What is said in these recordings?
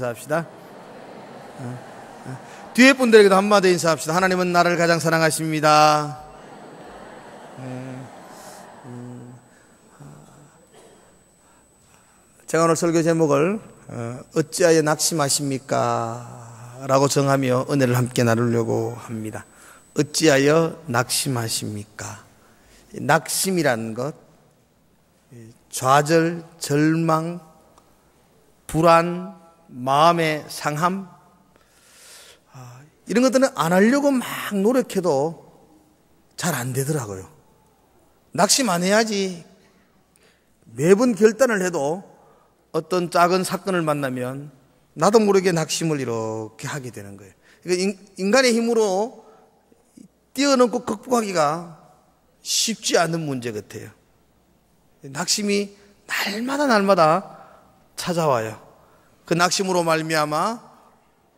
인사합시다. 뒤에 분들에게도 한마디 인사합시다. 하나님은 나를 가장 사랑하십니다. 제가 오늘 설교 제목을 어찌하여 낙심하십니까? 라고 정하며 은혜를 함께 나누려고 합니다. 어찌하여 낙심하십니까? 낙심이라는 것, 좌절, 절망, 불안, 마음의 상함, 이런 것들은 안 하려고 막 노력해도 잘 안 되더라고요. 낙심 안 해야지. 매번 결단을 해도 어떤 작은 사건을 만나면 나도 모르게 낙심을 이렇게 하게 되는 거예요. 그러니까 인간의 힘으로 뛰어넘고 극복하기가 쉽지 않은 문제 같아요. 낙심이 날마다 찾아와요. 그 낙심으로 말미암아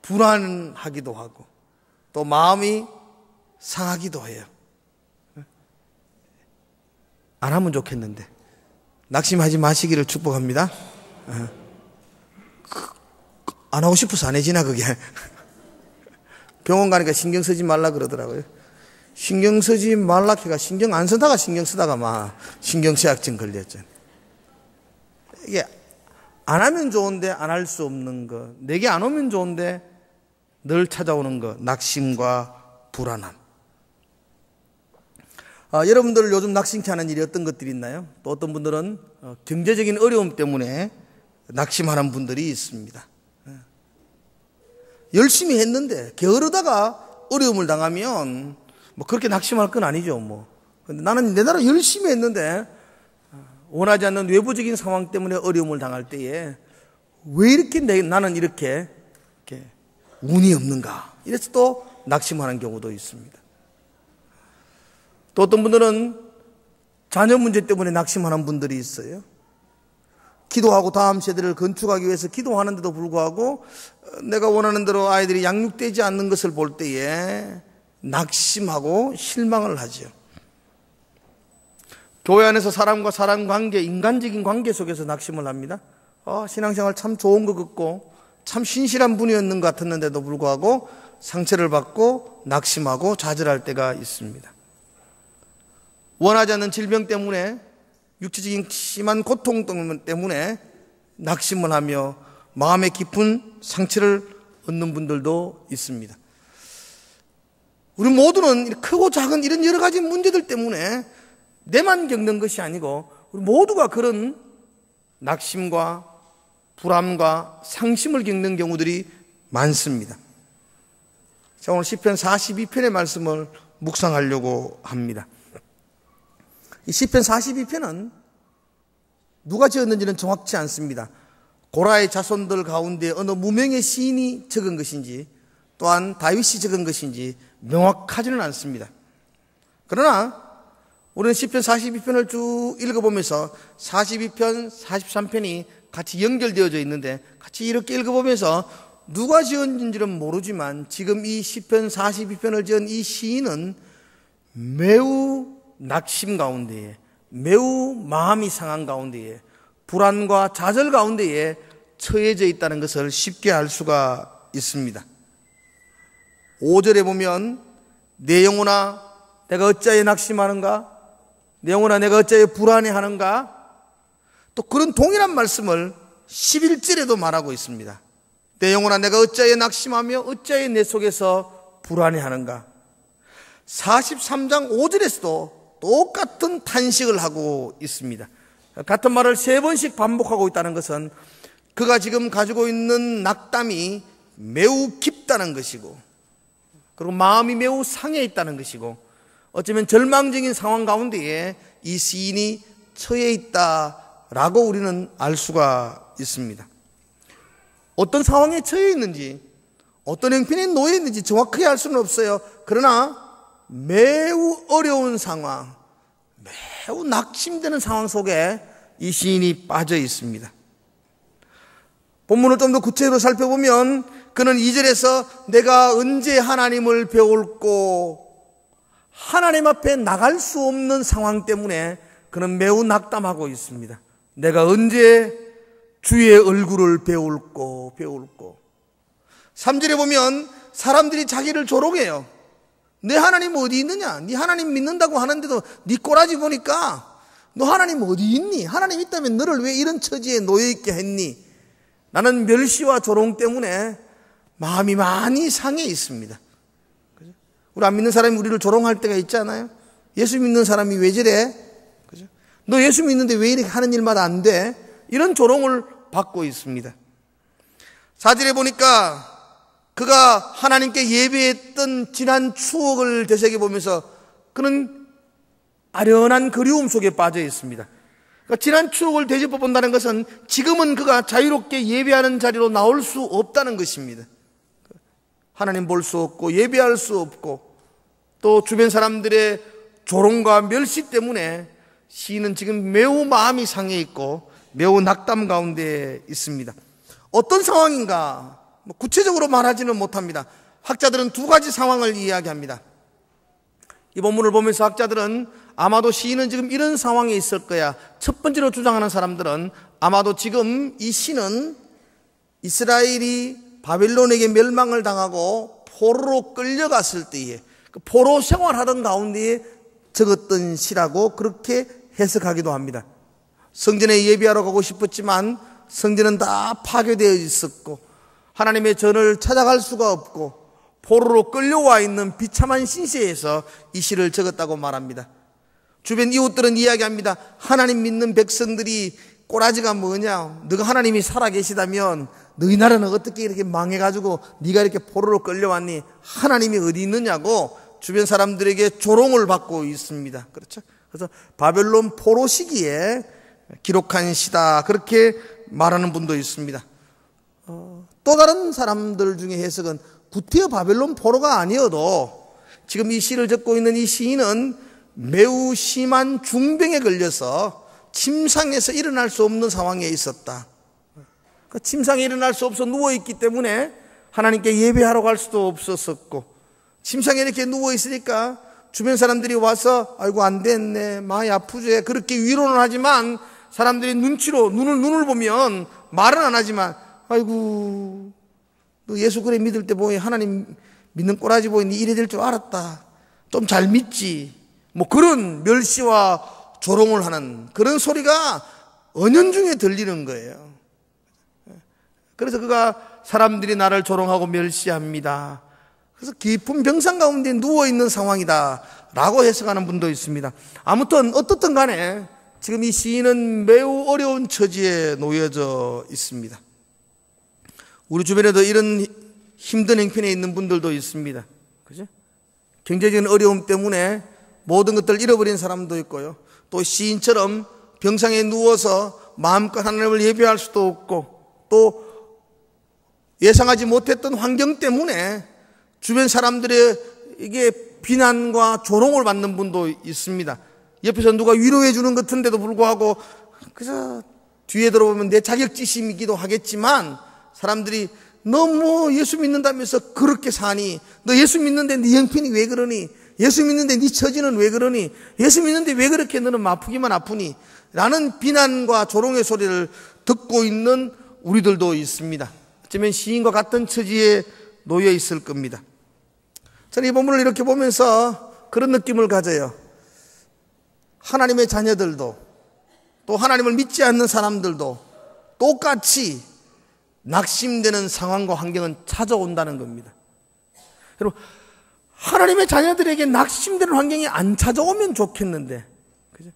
불안하기도 하고 또 마음이 상하기도 해요. 안 하면 좋겠는데 낙심하지 마시기를 축복합니다. 안 하고 싶어서 안 해지나 그게. 병원 가니까 신경 쓰지 말라 그러더라고요. 신경 쓰지 말라 해가 신경 안 쓰다가 신경 쓰다가 막 신경쇠약증 걸렸죠. 이게 안 하면 좋은데 안 할 수 없는 거, 내게 안 오면 좋은데 늘 찾아오는 거, 낙심과 불안함. 여러분들 요즘 낙심케 하는 일이 어떤 것들이 있나요? 또 어떤 분들은 경제적인 어려움 때문에 낙심하는 분들이 있습니다. 열심히 했는데 게으르다가 어려움을 당하면 뭐 그렇게 낙심할 건 아니죠. 뭐. 근데 나는 내 나라 열심히 했는데 원하지 않는 외부적인 상황 때문에 어려움을 당할 때에 왜 이렇게 나는 이렇게 운이 없는가? 이래서 또 낙심하는 경우도 있습니다. 또 어떤 분들은 자녀 문제 때문에 낙심하는 분들이 있어요. 기도하고 다음 세대를 건축하기 위해서 기도하는데도 불구하고 내가 원하는 대로 아이들이 양육되지 않는 것을 볼 때에 낙심하고 실망을 하죠. 교회 안에서 사람과 사람 관계, 인간적인 관계 속에서 낙심을 합니다. 신앙생활 참 좋은 것 같고 참 신실한 분이었는 것 같았는데도 불구하고 상처를 받고 낙심하고 좌절할 때가 있습니다. 원하지 않는 질병 때문에 육체적인 심한 고통 때문에 낙심을 하며 마음에 깊은 상처를 얻는 분들도 있습니다. 우리 모두는 크고 작은 이런 여러 가지 문제들 때문에 내만 겪는 것이 아니고 우리 모두가 그런 낙심과 불안과 상심을 겪는 경우들이 많습니다. 자, 오늘 시편 42편의 말씀을 묵상하려고 합니다. 이 시편 42편은 누가 지었는지는 정확치 않습니다. 고라의 자손들 가운데 어느 무명의 시인이 적은 것인지 또한 다윗이 적은 것인지 명확하지는 않습니다. 그러나 우리는 시편 42편을 쭉 읽어보면서 42편, 43편이 같이 연결되어져 있는데 같이 이렇게 읽어보면서 누가 지었는지는 모르지만 지금 이 시편 42편을 지은 이 시인은 매우 낙심 가운데에, 매우 마음이 상한 가운데에, 불안과 좌절 가운데에 처해져 있다는 것을 쉽게 알 수가 있습니다. 5절에 보면 내 영혼아 내가 어찌하여 낙심하는가? 내 영혼아 내가 어찌하여 불안해하는가? 또 그런 동일한 말씀을 11절에도 말하고 있습니다. 내 영혼아 내가 어찌하여 낙심하며 어찌하여 내 속에서 불안해하는가? 43장 5절에서도 똑같은 탄식을 하고 있습니다. 같은 말을 3번씩 반복하고 있다는 것은 그가 지금 가지고 있는 낙담이 매우 깊다는 것이고 그리고 마음이 매우 상해 있다는 것이고 어쩌면 절망적인 상황 가운데에 이 시인이 처해 있다라고 우리는 알 수가 있습니다. 어떤 상황에 처해 있는지 어떤 형편에 놓여 있는지 정확하게 알 수는 없어요. 그러나 매우 어려운 상황, 매우 낙심되는 상황 속에 이 시인이 빠져 있습니다. 본문을 좀 더 구체적으로 살펴보면 그는 2절에서 내가 언제 하나님을 배울고 하나님 앞에 나갈 수 없는 상황 때문에 그는 매우 낙담하고 있습니다. 내가 언제 주의 얼굴을 배울고 3절에 보면 사람들이 자기를 조롱해요. 내 하나님 어디 있느냐? 네 하나님 믿는다고 하는데도 네 꼬라지 보니까 너 하나님 어디 있니? 하나님 있다면 너를 왜 이런 처지에 놓여있게 했니? 나는 멸시와 조롱 때문에 마음이 많이 상해 있습니다. 우리 안 믿는 사람이 우리를 조롱할 때가 있잖아요. 예수 믿는 사람이 왜 저래? 그죠? 너 예수 믿는데 왜 이렇게 하는 일마다 안 돼? 이런 조롱을 받고 있습니다. 4절에 보니까 그가 하나님께 예배했던 지난 추억을 되새겨보면서 그는 아련한 그리움 속에 빠져 있습니다. 그러니까 지난 추억을 되짚어본다는 것은 지금은 그가 자유롭게 예배하는 자리로 나올 수 없다는 것입니다. 하나님 볼 수 없고 예배할 수 없고 또 주변 사람들의 조롱과 멸시 때문에 시인은 지금 매우 마음이 상해 있고 매우 낙담 가운데 있습니다. 어떤 상황인가 구체적으로 말하지는 못합니다. 학자들은 두 가지 상황을 이야기합니다. 이 본문을 보면서 학자들은 아마도 시인은 지금 이런 상황에 있을 거야. 첫 번째로 주장하는 사람들은 아마도 지금 이 시는 이스라엘이 바벨론에게 멸망을 당하고 포로로 끌려갔을 때에 포로 생활하던 가운데에 적었던 시라고 그렇게 해석하기도 합니다. 성전에 예배하러 가고 싶었지만 성전은 다 파괴되어 있었고 하나님의 전을 찾아갈 수가 없고 포로로 끌려와 있는 비참한 신세에서 이 시를 적었다고 말합니다. 주변 이웃들은 이야기합니다. 하나님 믿는 백성들이 꼬라지가 뭐냐? 너가 하나님이 살아계시다면 너희 나라는 어떻게 이렇게 망해가지고 네가 이렇게 포로로 끌려왔니? 하나님이 어디 있느냐고 주변 사람들에게 조롱을 받고 있습니다. 그렇죠? 그래서 바벨론 포로 시기에 기록한 시다 그렇게 말하는 분도 있습니다. 또 다른 사람들 중에 해석은 구태여 바벨론 포로가 아니어도 지금 이 시를 적고 있는 이 시인은 매우 심한 중병에 걸려서 침상에서 일어날 수 없는 상황에 있었다. 침상에 일어날 수 없어 누워있기 때문에 하나님께 예배하러 갈 수도 없었었고 침상에 이렇게 누워있으니까 주변 사람들이 와서 아이고 안 됐네 많이 아프지 그렇게 위로는 하지만 사람들이 눈을 보면 말은 안 하지만 아이고 너 예수 그래 믿을 때 보니 하나님 믿는 꼬라지 보니 이래 될 줄 알았다 좀 잘 믿지 뭐 그런 멸시와 조롱을 하는 그런 소리가 은연중에 들리는 거예요. 그래서 그가 사람들이 나를 조롱하고 멸시합니다. 그래서 깊은 병상 가운데 누워있는 상황이다 라고 해석하는 분도 있습니다. 아무튼 어떻든 간에 지금 이 시인은 매우 어려운 처지에 놓여져 있습니다. 우리 주변에도 이런 힘든 형편에 있는 분들도 있습니다. 그죠? 경제적인 어려움 때문에 모든 것들을 잃어버린 사람도 있고요. 또 시인처럼 병상에 누워서 마음껏 하나님을 예배할 수도 없고 또 예상하지 못했던 환경 때문에 주변 사람들의 이게 비난과 조롱을 받는 분도 있습니다. 옆에서 누가 위로해 주는 것 같은데도 불구하고 그래서 뒤에 들어보면 내 자격지심이기도 하겠지만 사람들이 너 뭐 예수 믿는다면서 그렇게 사니? 너 예수 믿는데 네 형편이 왜 그러니? 예수 믿는데 네 처지는 왜 그러니? 예수 믿는데 왜 그렇게 너는 아프기만 아프니? 라는 비난과 조롱의 소리를 듣고 있는 우리들도 있습니다. 어쩌면 시인과 같은 처지에 놓여 있을 겁니다. 저는 이 본문을 이렇게 보면서 그런 느낌을 가져요. 하나님의 자녀들도 또 하나님을 믿지 않는 사람들도 똑같이 낙심되는 상황과 환경은 찾아온다는 겁니다. 여러분, 하나님의 자녀들에게 낙심되는 환경이 안 찾아오면 좋겠는데, 그죠?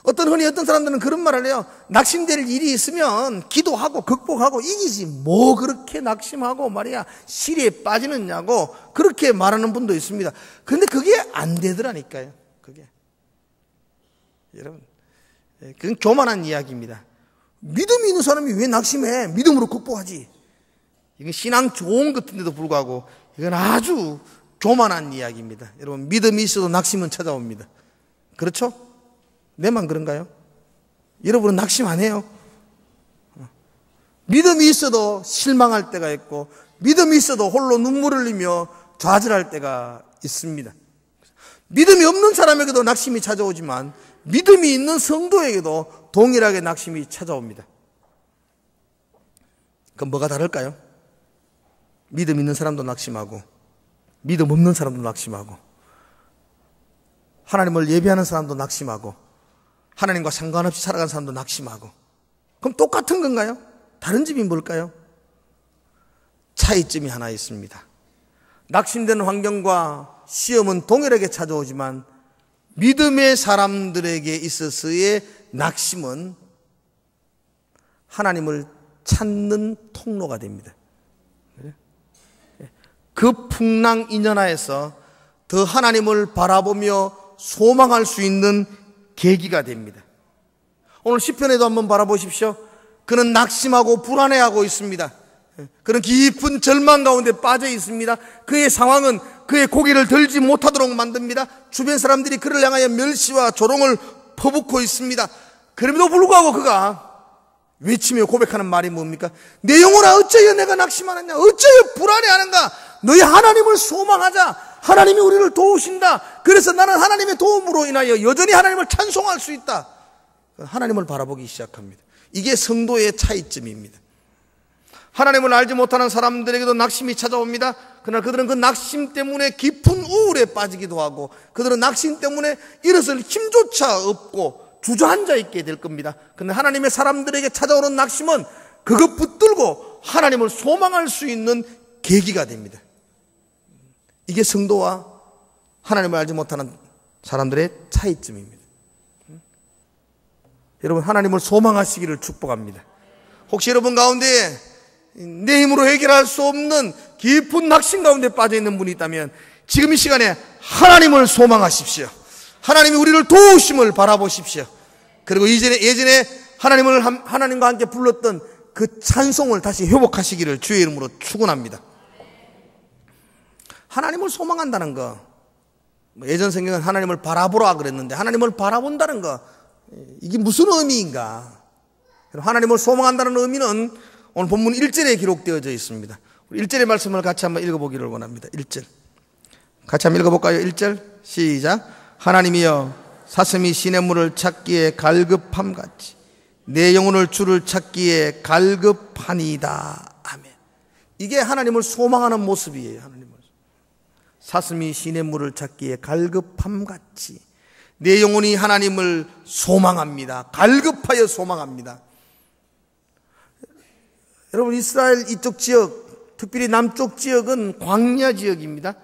흔히 어떤 사람들은 그런 말을 해요. 낙심될 일이 있으면 기도하고 극복하고 이기지 뭐 그렇게 낙심하고 말이야 시리에 빠지느냐고 그렇게 말하는 분도 있습니다. 그런데 그게 안 되더라니까요. 그게 여러분, 그건 교만한 이야기입니다. 믿음이 있는 사람이 왜 낙심해? 믿음으로 극복하지. 이건 신앙 좋은 것 같은데도 불구하고 이건 아주 교만한 이야기입니다. 여러분, 믿음이 있어도 낙심은 찾아옵니다. 그렇죠? 내만 그런가요? 여러분은 낙심 안 해요? 믿음이 있어도 실망할 때가 있고 믿음이 있어도 홀로 눈물을 흘리며 좌절할 때가 있습니다. 믿음이 없는 사람에게도 낙심이 찾아오지만 믿음이 있는 성도에게도 동일하게 낙심이 찾아옵니다. 그럼 뭐가 다를까요? 믿음 있는 사람도 낙심하고 믿음 없는 사람도 낙심하고 하나님을 예배하는 사람도 낙심하고 하나님과 상관없이 살아가는 사람도 낙심하고. 그럼 똑같은 건가요? 다른 점이 뭘까요? 차이점이 하나 있습니다. 낙심되는 환경과 시험은 동일하게 찾아오지만 믿음의 사람들에게 있어서의 낙심은 하나님을 찾는 통로가 됩니다. 그 풍랑 인연하에서 더 하나님을 바라보며 소망할 수 있는 계기가 됩니다. 오늘 시편에도 한번 바라보십시오. 그는 낙심하고 불안해하고 있습니다. 그는 깊은 절망 가운데 빠져 있습니다. 그의 상황은 그의 고개를 들지 못하도록 만듭니다. 주변 사람들이 그를 향하여 멸시와 조롱을 퍼붓고 있습니다. 그럼에도 불구하고 그가 외치며 고백하는 말이 뭡니까? 내 영혼아 어쩌여 내가 낙심하느냐, 어쩌여 불안해하는가. 너희 하나님을 소망하자. 하나님이 우리를 도우신다. 그래서 나는 하나님의 도움으로 인하여 여전히 하나님을 찬송할 수 있다. 하나님을 바라보기 시작합니다. 이게 성도의 차이점입니다. 하나님을 알지 못하는 사람들에게도 낙심이 찾아옵니다. 그러나 그들은 그 낙심 때문에 깊은 우울에 빠지기도 하고 그들은 낙심 때문에 일어설 힘조차 없고 주저앉아 있게 될 겁니다. 그런데 하나님의 사람들에게 찾아오는 낙심은 그것 붙들고 하나님을 소망할 수 있는 계기가 됩니다. 이게 성도와 하나님을 알지 못하는 사람들의 차이점입니다. 여러분, 하나님을 소망하시기를 축복합니다. 혹시 여러분 가운데 내 힘으로 해결할 수 없는 깊은 낙심 가운데 빠져있는 분이 있다면 지금 이 시간에 하나님을 소망하십시오. 하나님이 우리를 도우심을 바라보십시오. 그리고 예전에 하나님과 함께 불렀던 그 찬송을 다시 회복하시기를 주의 이름으로 축원합니다. 하나님을 소망한다는 거, 예전 성경은 하나님을 바라보라 그랬는데 하나님을 바라본다는 거, 이게 무슨 의미인가? 하나님을 소망한다는 의미는 오늘 본문 1절에 기록되어져 있습니다. 1절의 말씀을 같이 한번 읽어보기를 원합니다. 1절 같이 한번 읽어볼까요? 1절 시작. 하나님이여 사슴이 시냇물을 찾기에 갈급함같이 내 영혼을 주를 찾기에 갈급하니이다. 아멘. 이게 하나님을 소망하는 모습이에요. 하나님을. 사슴이 시냇물을 찾기에 갈급함같이 내 영혼이 하나님을 소망합니다. 갈급하여 소망합니다. 여러분, 이스라엘 이쪽 지역, 특별히 남쪽 지역은 광야 지역입니다.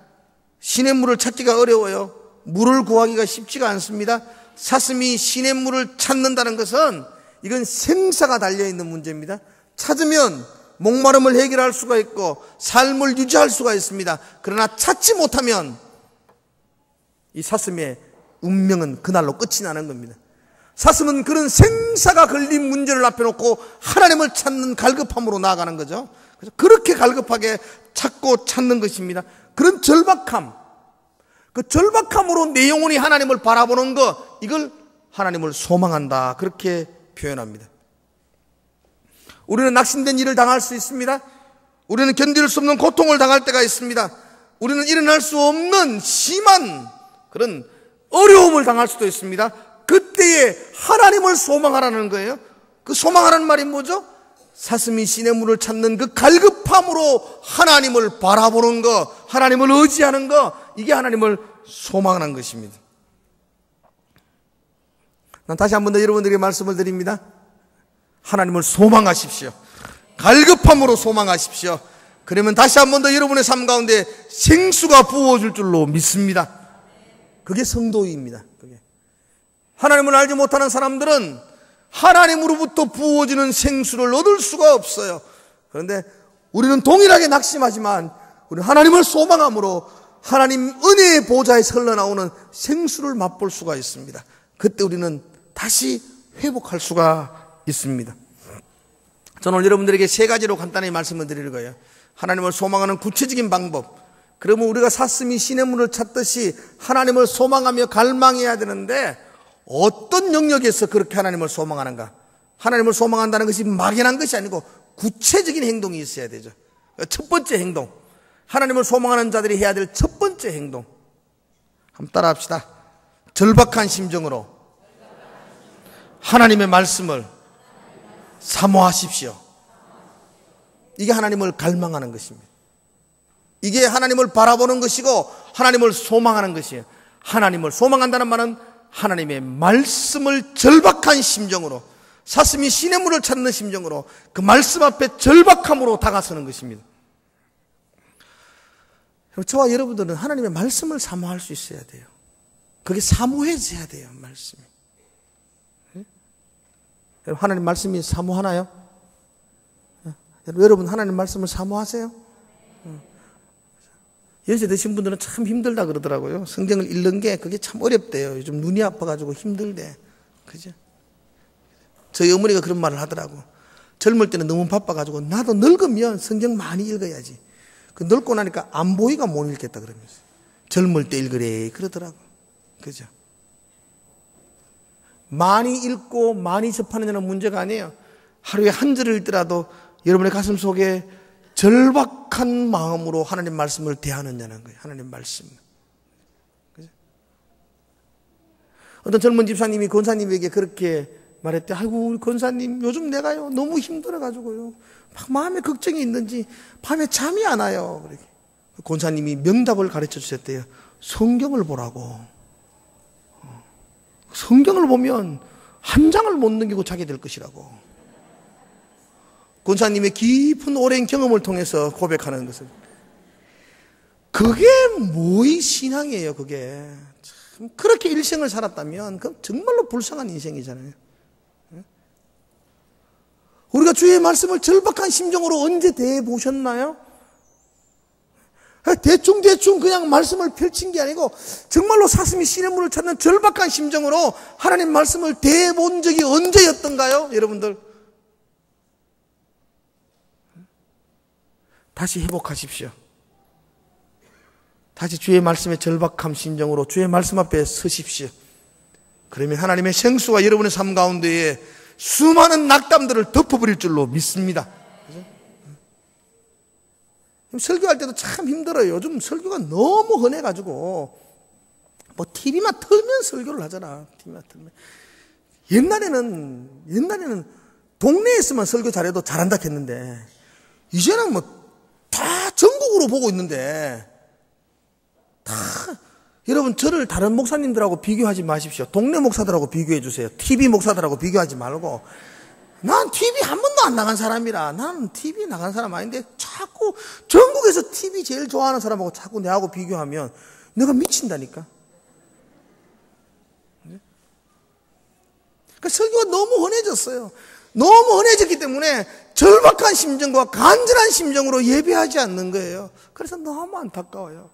시냇물을 찾기가 어려워요. 물을 구하기가 쉽지가 않습니다. 사슴이 시냇물을 찾는다는 것은 이건 생사가 달려있는 문제입니다. 찾으면 목마름을 해결할 수가 있고 삶을 유지할 수가 있습니다. 그러나 찾지 못하면 이 사슴의 운명은 그날로 끝이 나는 겁니다. 사슴은 그런 생사가 걸린 문제를 앞에 놓고 하나님을 찾는 갈급함으로 나아가는 거죠. 그래서 그렇게 갈급하게 찾고 찾는 것입니다. 그런 절박함, 그 절박함으로 내 영혼이 하나님을 바라보는 것, 이걸 하나님을 소망한다, 그렇게 표현합니다. 우리는 낙심된 일을 당할 수 있습니다. 우리는 견딜 수 없는 고통을 당할 때가 있습니다. 우리는 일어날 수 없는 심한 그런 어려움을 당할 수도 있습니다. 그때에 하나님을 소망하라는 거예요. 그 소망하라는 말이 뭐죠? 사슴이 시냇물을 찾는 그 갈급함으로 하나님을 바라보는 것, 하나님을 의지하는 것, 이게 하나님을 소망하는 것입니다. 난 다시 한 번 더 여러분들에게 말씀을 드립니다. 하나님을 소망하십시오. 갈급함으로 소망하십시오. 그러면 다시 한 번 더 여러분의 삶 가운데 생수가 부어질 줄로 믿습니다. 그게 성도입니다. 그게. 하나님을 알지 못하는 사람들은 하나님으로부터 부어지는 생수를 얻을 수가 없어요. 그런데 우리는 동일하게 낙심하지만 우리는 하나님을 소망함으로 하나님 은혜의 보좌에서 흘러나오는 생수를 맛볼 수가 있습니다. 그때 우리는 다시 회복할 수가 있습니다. 저는 오늘 여러분들에게 세 가지로 간단히 말씀을 드릴 거예요. 하나님을 소망하는 구체적인 방법. 그러면 우리가 사슴이 시냇물을 찾듯이 하나님을 소망하며 갈망해야 되는데 어떤 영역에서 그렇게 하나님을 소망하는가? 하나님을 소망한다는 것이 막연한 것이 아니고 구체적인 행동이 있어야 되죠. 첫 번째 행동, 하나님을 소망하는 자들이 해야 될 첫 번째 행동, 한번 따라 합시다. 절박한 심정으로 하나님의 말씀을 사모하십시오. 이게 하나님을 갈망하는 것입니다. 이게 하나님을 바라보는 것이고 하나님을 소망하는 것이에요. 하나님을 소망한다는 말은 하나님의 말씀을 절박한 심정으로, 사슴이 시냇물을 찾는 심정으로 그 말씀 앞에 절박함으로 다가서는 것입니다. 저와 여러분들은 하나님의 말씀을 사모할 수 있어야 돼요. 그게 사모해져야 돼요, 말씀이. 하나님 말씀이 사모하나요? 여러분 하나님 말씀을 사모하세요? 연세 드신 분들은 참 힘들다 그러더라고요. 성경을 읽는 게 그게 참 어렵대요. 요즘 눈이 아파가지고 힘들대. 그죠? 저희 어머니가 그런 말을 하더라고. 젊을 때는 너무 바빠가지고 나도 늙으면 성경 많이 읽어야지. 그 늙고 나니까 안 보이가 못 읽겠다 그러면서. 젊을 때 읽으래 그러더라고. 그죠? 많이 읽고 많이 접하는 데는 문제가 아니에요. 하루에 한 절을 읽더라도 여러분의 가슴 속에 절박한 마음으로 하나님 말씀을 대하느냐는 거예요. 하나님 말씀. 그죠? 어떤 젊은 집사님이 권사님에게 그렇게 말했대. 아이고 우리 권사님 요즘 내가요 너무 힘들어가지고요 막 마음에 걱정이 있는지 밤에 잠이 안 와요. 권사님이 명답을 가르쳐 주셨대요. 성경을 보라고. 성경을 보면 한 장을 못 넘기고 자게 될 것이라고. 권사님의 깊은 오랜 경험을 통해서 고백하는 것은 그게 뭐의 신앙이에요. 그게 참 그렇게 일생을 살았다면 그건 정말로 불쌍한 인생이잖아요. 우리가 주의 말씀을 절박한 심정으로 언제 대해보셨나요? 대충 그냥 말씀을 펼친 게 아니고 정말로 사슴이 시냇물을 찾는 절박한 심정으로 하나님 말씀을 대해본 적이 언제였던가요? 여러분들 다시 회복하십시오. 다시 주의 말씀의 절박한 심정으로 주의 말씀 앞에 서십시오. 그러면 하나님의 생수가 여러분의 삶 가운데에 수많은 낙담들을 덮어버릴 줄로 믿습니다. 그죠? 설교할 때도 참 힘들어요. 요즘 설교가 너무 흔해가지고 뭐 TV만 틀면 설교를 하잖아. TV만 틀면. 옛날에는 동네에서만 설교 잘해도 잘한다 했는데 이제는 뭐 다 전국으로 보고 있는데 다 여러분 저를 다른 목사님들하고 비교하지 마십시오. 동네 목사들하고 비교해 주세요. TV 목사들하고 비교하지 말고. 난 TV 한 번도 안 나간 사람이라. 난 TV 나간 사람 아닌데 자꾸 전국에서 TV 제일 좋아하는 사람하고 자꾸 내하고 비교하면 내가 미친다니까. 그러니까 설교가 너무 흔해졌어요. 너무 흔해졌기 때문에 절박한 심정과 간절한 심정으로 예배하지 않는 거예요. 그래서 너무 안타까워요.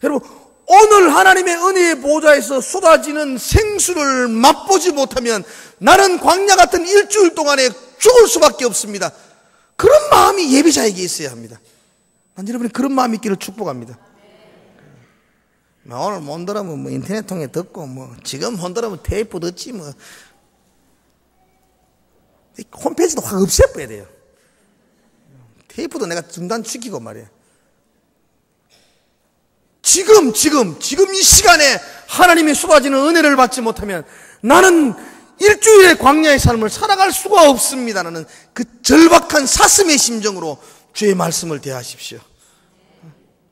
여러분 오늘 하나님의 은혜의 보좌에서 쏟아지는 생수를 맛보지 못하면 나는 광야 같은 일주일 동안에 죽을 수밖에 없습니다. 그런 마음이 예배자에게 있어야 합니다. 난 여러분이 그런 마음이 있기를 축복합니다. 오늘 못 들으면 뭐 인터넷 통해 듣고 뭐 지금 못 들으면 테이프 듣지 뭐 홈페이지도 확 없애버려야 돼요. 테이프도 내가 중단시키고 말이에요. 지금 이 시간에 하나님이 쏟아지는 은혜를 받지 못하면 나는 일주일의 광야의 삶을 살아갈 수가 없습니다. 나는 그 절박한 사슴의 심정으로 주의 말씀을 대하십시오.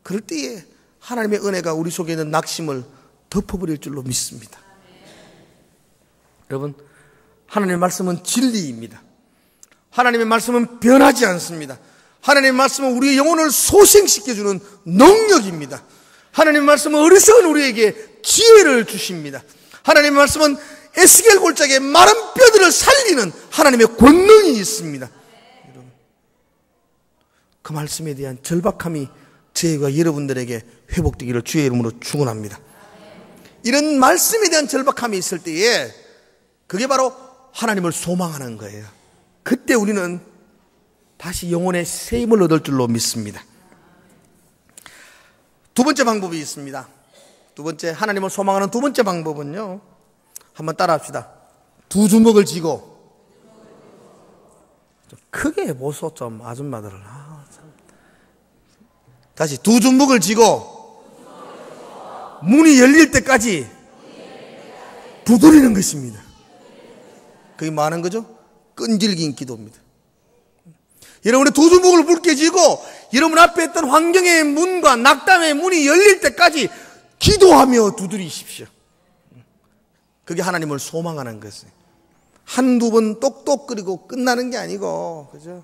그럴 때에 하나님의 은혜가 우리 속에 있는 낙심을 덮어버릴 줄로 믿습니다. 여러분 하나님의 말씀은 진리입니다. 하나님의 말씀은 변하지 않습니다. 하나님의 말씀은 우리의 영혼을 소생시켜주는 능력입니다. 하나님의 말씀은 어리석은 우리에게 지혜를 주십니다. 하나님의 말씀은 에스겔 골짜기의 마른 뼈들을 살리는 하나님의 권능이 있습니다. 여러분, 그 말씀에 대한 절박함이 저희가 여러분들에게 회복되기를 주의 이름으로 축원합니다. 이런 말씀에 대한 절박함이 있을 때에 그게 바로 하나님을 소망하는 거예요. 그때 우리는 다시 영혼의 새 힘을 얻을 줄로 믿습니다. 두 번째 방법이 있습니다. 두 번째 하나님을 소망하는 두 번째 방법은요. 한번 따라합시다. 두 주먹을 쥐고 좀 크게 해보소 좀 아줌마들을. 다시 두 주먹을 쥐고 문이 열릴 때까지 두드리는 것입니다. 그게 뭐 하는 거죠? 끈질긴 기도입니다. 여러분의 두 주먹을 붉게 쥐고 여러분 앞에 있던 환경의 문과 낙담의 문이 열릴 때까지 기도하며 두드리십시오. 그게 하나님을 소망하는 것이에요. 한두 번 똑똑거리고 끝나는 게 아니고, 그죠?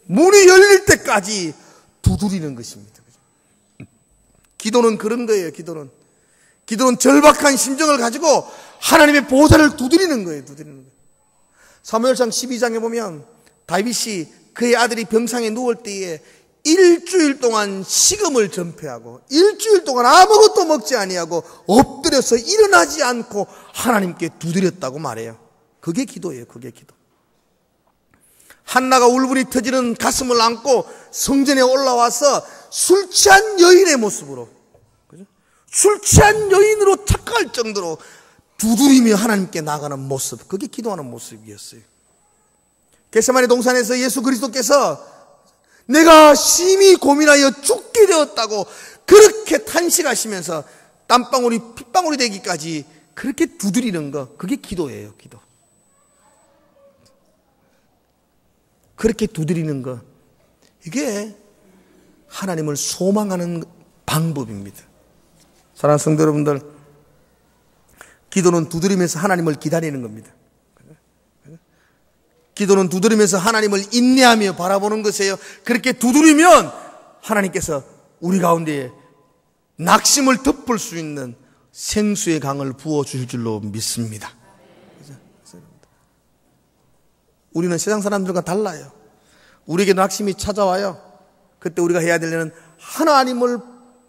문이 열릴 때까지 두드리는 것입니다. 기도는 그런 거예요, 기도는. 기도는 절박한 심정을 가지고 하나님의 보좌를 두드리는 거예요, 두드리는 거예요. 사무엘상 12장에 보면 다윗이 그의 아들이 병상에 누울 때에 일주일 동안 식음을 전폐하고 일주일 동안 아무것도 먹지 아니하고 엎드려서 일어나지 않고 하나님께 두드렸다고 말해요. 그게 기도예요, 그게 기도. 한나가 울분이 터지는 가슴을 안고 성전에 올라와서 술 취한 여인의 모습으로, 그죠? 술 취한 여인으로 착각할 정도로 두드리며 하나님께 나가는 모습, 그게 기도하는 모습이었어요. 겟세마네 동산에서 예수 그리스도께서 내가 심히 고민하여 죽게 되었다고 그렇게 탄식하시면서 땀방울이 핏방울이 되기까지 그렇게 두드리는 거, 그게 기도예요, 기도. 그렇게 두드리는 거, 이게 하나님을 소망하는 방법입니다. 사랑하는 성도 여러분들, 기도는 두드리면서 하나님을 기다리는 겁니다. 기도는 두드리면서 하나님을 인내하며 바라보는 것이에요. 그렇게 두드리면 하나님께서 우리 가운데에 낙심을 덮을 수 있는 생수의 강을 부어주실 줄로 믿습니다. 우리는 세상 사람들과 달라요. 우리에게 낙심이 찾아와요. 그때 우리가 해야 될 일은 하나님을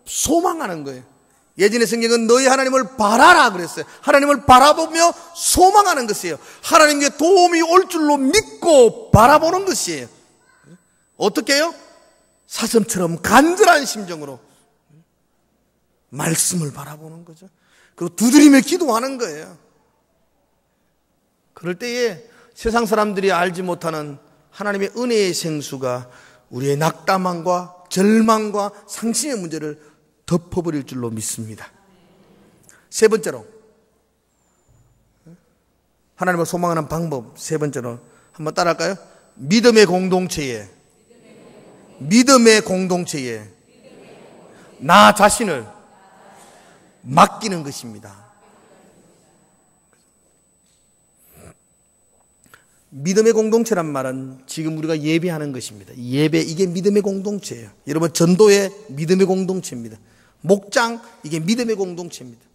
소망하는 거예요. 예전의 성경은 너희 하나님을 바라라 그랬어요. 하나님을 바라보며 소망하는 것이에요. 하나님께 도움이 올 줄로 믿고 바라보는 것이에요. 어떻게 해요? 사슴처럼 간절한 심정으로 말씀을 바라보는 거죠. 그리고 두드리며 기도하는 거예요. 그럴 때에 세상 사람들이 알지 못하는 하나님의 은혜의 생수가 우리의 낙담함과 절망과 상심의 문제를 덮어버릴 줄로 믿습니다. 세 번째로, 하나님을 소망하는 방법, 세 번째로 한번 따라할까요? 믿음의 공동체에 나 자신을 맡기는 것입니다. 믿음의 공동체란 말은 지금 우리가 예배하는 것입니다. 예배, 이게 믿음의 공동체예요. 여러분, 전도의 믿음의 공동체입니다. 목장, 이게 믿음의 공동체입니다.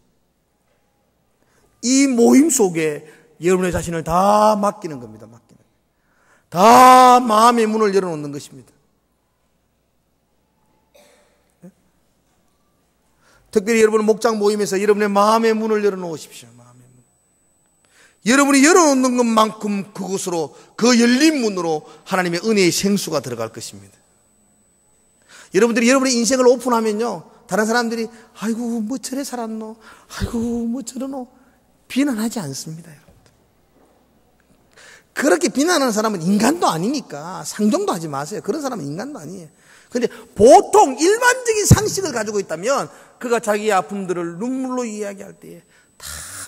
이 모임 속에 여러분의 자신을 다 맡기는 겁니다. 다 마음의 문을 열어놓는 것입니다. 특별히 여러분 목장 모임에서 여러분의 마음의 문을 열어놓으십시오. 마음의 문. 여러분이 열어놓는 것만큼 그곳으로, 그 열린 문으로 하나님의 은혜의 생수가 들어갈 것입니다. 여러분들이 여러분의 인생을 오픈하면요, 다른 사람들이 아이고 뭐 저래 살았노, 아이고 뭐 저러노 비난하지 않습니다. 여러분들. 그렇게 비난하는 사람은 인간도 아니니까 상종도 하지 마세요. 그런 사람은 인간도 아니에요. 그런데 보통 일반적인 상식을 가지고 있다면 그가 자기의 아픔들을 눈물로 이야기할 때에 다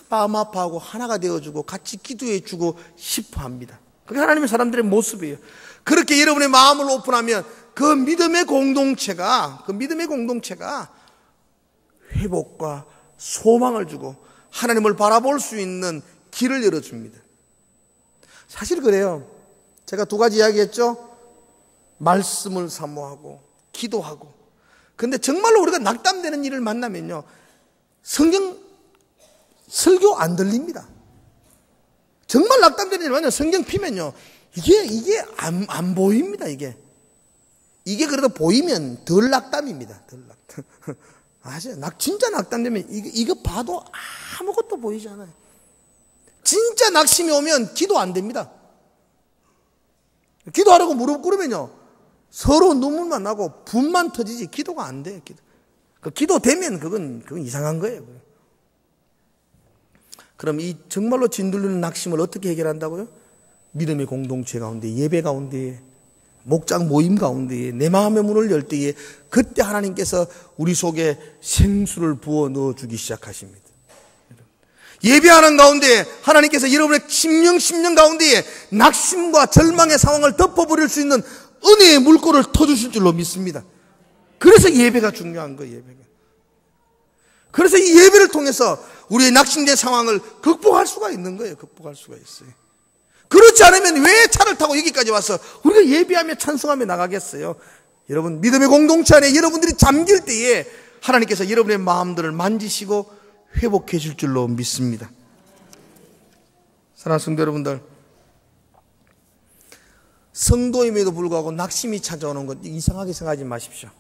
마음 아파하고 하나가 되어주고 같이 기도해주고 싶어 합니다. 그게 하나님의 사람들의 모습이에요. 그렇게 여러분의 마음을 오픈하면 그 믿음의 공동체가 회복과 소망을 주고 하나님을 바라볼 수 있는 길을 열어줍니다. 사실 그래요. 제가 두 가지 이야기했죠. 말씀을 사모하고 기도하고. 근데 정말로 우리가 낙담되는 일을 만나면요, 성경 설교 안 들립니다. 정말 낙담되는 일을 만나면 성경 피면요, 이게 안 보입니다. 이게 그래도 보이면 덜 낙담입니다. 덜 낙담. 아시죠? 진짜 낙담되면 이거 봐도 아무것도 보이지 않아요. 진짜 낙심이 오면 기도 안 됩니다. 기도하라고 무릎 꿇으면요, 서로 눈물만 나고 분만 터지지 기도가 안 돼요. 기도 되면 그건 이상한 거예요. 그럼 이 정말로 진들리는 낙심을 어떻게 해결한다고요? 믿음의 공동체 가운데, 예배 가운데, 목장 모임 가운데 내 마음의 문을 열 때에 그때 하나님께서 우리 속에 생수를 부어 넣어주기 시작하십니다. 예배하는 가운데 하나님께서 여러분의 심령 가운데에 낙심과 절망의 상황을 덮어버릴 수 있는 은혜의 물꼬를 터주실 줄로 믿습니다. 그래서 예배가 중요한 거예요. 예배가. 그래서 이 예배를 통해서 우리의 낙심된 상황을 극복할 수가 있는 거예요. 극복할 수가 있어요. 그렇지 않으면 왜 차를 타고 여기까지 와서 우리가 예배하며 찬송하며 나가겠어요? 여러분, 믿음의 공동체 안에 여러분들이 잠길 때에 하나님께서 여러분의 마음들을 만지시고 회복해 줄 줄로 믿습니다. 사랑하는 성도 여러분들, 성도임에도 불구하고 낙심이 찾아오는 것 이상하게 생각하지 마십시오.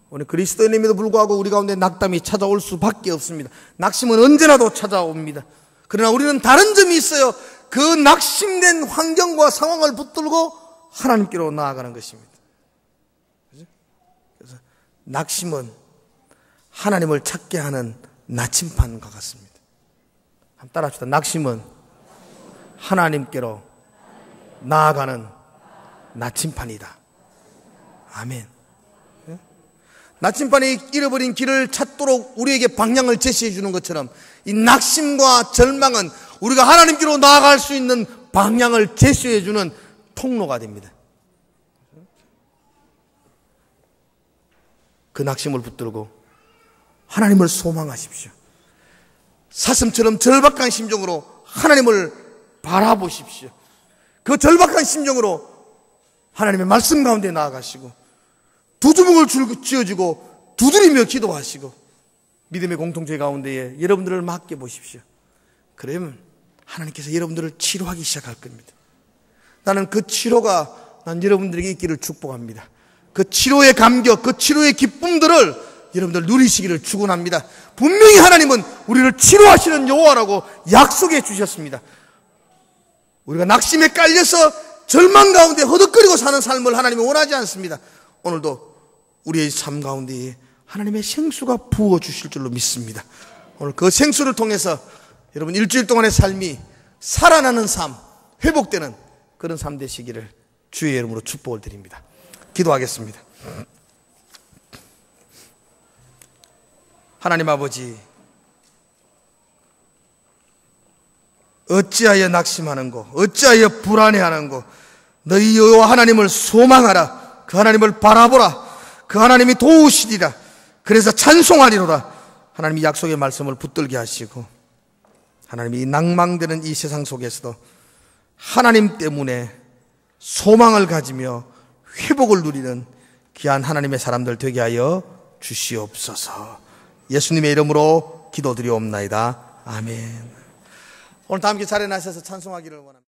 오늘 그리스도인임에도 불구하고 우리 가운데 낙담이 찾아올 수밖에 없습니다. 낙심은 언제나도 찾아옵니다. 그러나 우리는 다른 점이 있어요. 그 낙심된 환경과 상황을 붙들고 하나님께로 나아가는 것입니다. 그래서 낙심은 하나님을 찾게 하는 나침판과 같습니다. 한번 따라합시다. 낙심은 하나님께로 나아가는 나침판이다. 아멘. 나침반이 잃어버린 길을 찾도록 우리에게 방향을 제시해 주는 것처럼 이 낙심과 절망은 우리가 하나님께로 나아갈 수 있는 방향을 제시해 주는 통로가 됩니다. 그 낙심을 붙들고 하나님을 소망하십시오. 사슴처럼 절박한 심정으로 하나님을 바라보십시오. 그 절박한 심정으로 하나님의 말씀 가운데 나아가시고 두 주먹을 쥐어주고 두드리며 기도하시고 믿음의 공동체 가운데에 여러분들을 맡겨보십시오. 그러면 하나님께서 여러분들을 치료하기 시작할 겁니다. 나는 그 치료가 난 여러분들에게 있기를 축복합니다. 그 치료의 감격, 그 치료의 기쁨들을 여러분들 누리시기를 축원합니다. 분명히 하나님은 우리를 치료하시는 여호와라고 약속해 주셨습니다. 우리가 낙심에 깔려서 절망 가운데 허덕거리고 사는 삶을 하나님이 원하지 않습니다. 오늘도 우리의 삶 가운데에 하나님의 생수가 부어주실 줄로 믿습니다. 오늘 그 생수를 통해서 여러분 일주일 동안의 삶이 살아나는 삶, 회복되는 그런 삶 되시기를 주의 이름으로 축복을 드립니다. 기도하겠습니다. 하나님 아버지, 어찌하여 낙심하는고, 어찌하여 불안해하는고, 너희 여호와 하나님을 소망하라. 그 하나님을 바라보라. 그 하나님이 도우시리라. 그래서 찬송하리로다. 하나님이 약속의 말씀을 붙들게 하시고 하나님이 낭망되는 이 세상 속에서도 하나님 때문에 소망을 가지며 회복을 누리는 귀한 하나님의 사람들 되게 하여 주시옵소서. 예수님의 이름으로 기도드리옵나이다. 아멘. 오늘 다 함께 자리에 나셔서 찬송하기를 원합니다.